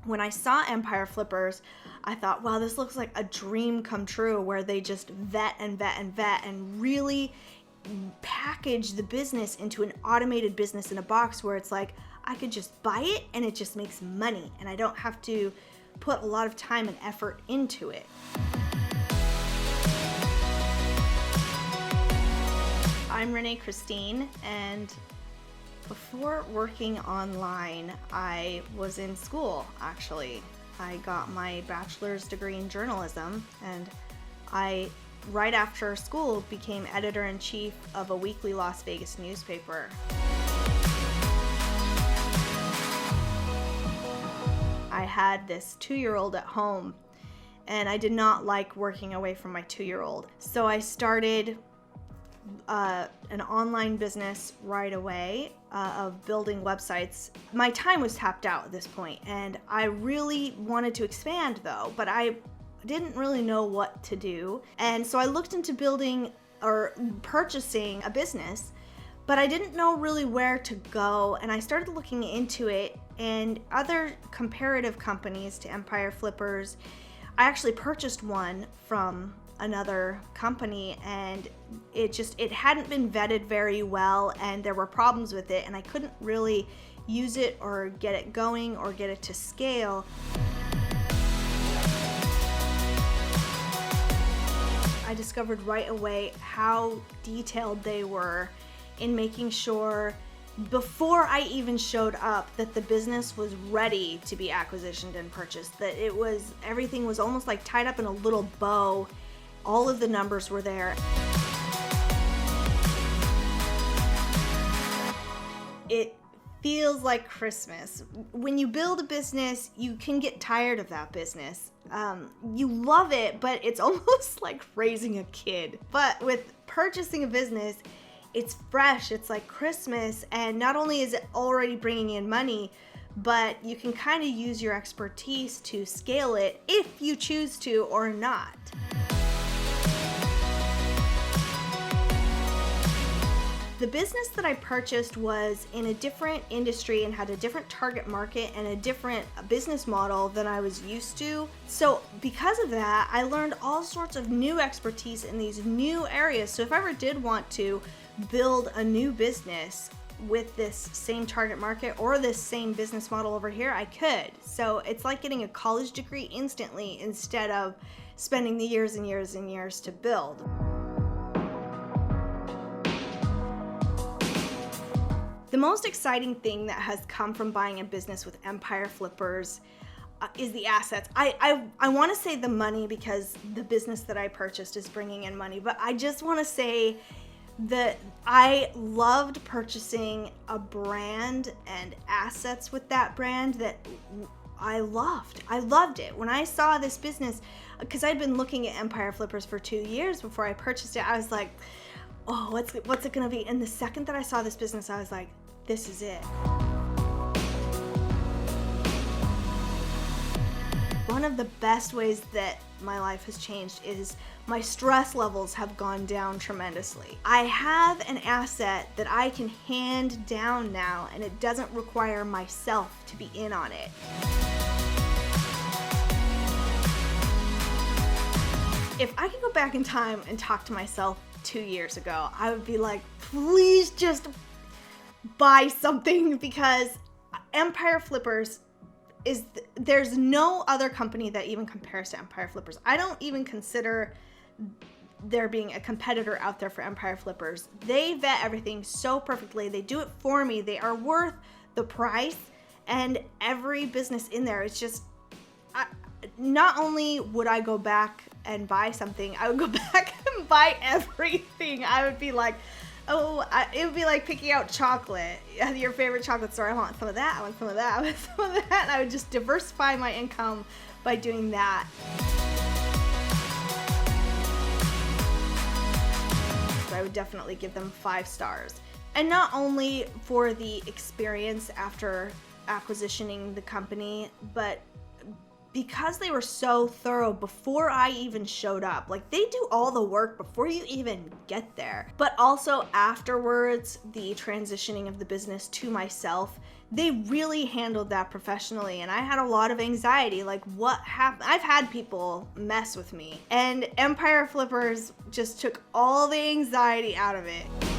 When I saw Empire Flippers, I thought, wow, this looks like a dream come true, where they just vet and really package the business into an automated business in a box, where it's like I could just buy it and it just makes money and I don't have to put a lot of time and effort into it. I'm Renae Christine, and before working online, I was in school, actually. I got my bachelor's degree in journalism, and I, right after school, became editor-in-chief of a weekly Las Vegas newspaper. I had this 2-year-old at home, and I did not like working away from my 2-year-old. So I started an online business right away of building websites. My time was tapped out at this point, and I really wanted to expand though, but I didn't really know what to do. And so I looked into building or purchasing a business, but I didn't know really where to go. And I started looking into it and other comparative companies to Empire Flippers. I actually purchased one from another company, and it hadn't been vetted very well, and there were problems with it, and I couldn't really use it or get it going or get it to scale. I discovered right away how detailed they were in making sure, before I even showed up, that the business was ready to be acquisitioned and purchased, that everything was almost like tied up in a little bow. All of the numbers were there. It feels like Christmas. When you build a business, you can get tired of that business. You love it, but it's almost like raising a kid. But with purchasing a business, it's fresh, it's like Christmas, and not only is it already bringing in money, but you can kind of use your expertise to scale it if you choose to or not. The business that I purchased was in a different industry and had a different target market and a different business model than I was used to. So because of that, I learned all sorts of new expertise in these new areas. So if I ever did want to build a new business with this same target market or this same business model over here, I could. So it's like getting a college degree instantly instead of spending the years and years and years to build. The most exciting thing that has come from buying a business with Empire Flippers is the assets. I want to say the money, because the business that I purchased is bringing in money, but I just want to say that I loved purchasing a brand and assets with that brand that I loved. I loved it. When I saw this business, because I'd been looking at Empire Flippers for 2 years before I purchased it, I was like, oh, what's it gonna be? And the second that I saw this business, I was like, this is it. One of the best ways that my life has changed is my stress levels have gone down tremendously. I have an asset that I can hand down now, and it doesn't require myself to be in on it. If I could go back in time and talk to myself 2 years ago, I would be like, please just buy something, because Empire Flippers there's no other company that even compares to Empire Flippers. I don't even consider there being a competitor out there for Empire Flippers. They vet everything so perfectly. They do it for me. They are worth the price, and every business in there is just, not only would I go back and buy something, I would go back and buy everything. I would be like, it would be like picking out chocolate, your favorite chocolate store. I want some of that, I want some of that, I want some of that. And I would just diversify my income by doing that. So I would definitely give them 5 stars. And not only for the experience after acquisitioning the company, but because they were so thorough before I even showed up. Like, they do all the work before you even get there. But also afterwards, the transitioning of the business to myself, they really handled that professionally, and I had a lot of anxiety, like what happened? I've had people mess with me, and Empire Flippers just took all the anxiety out of it.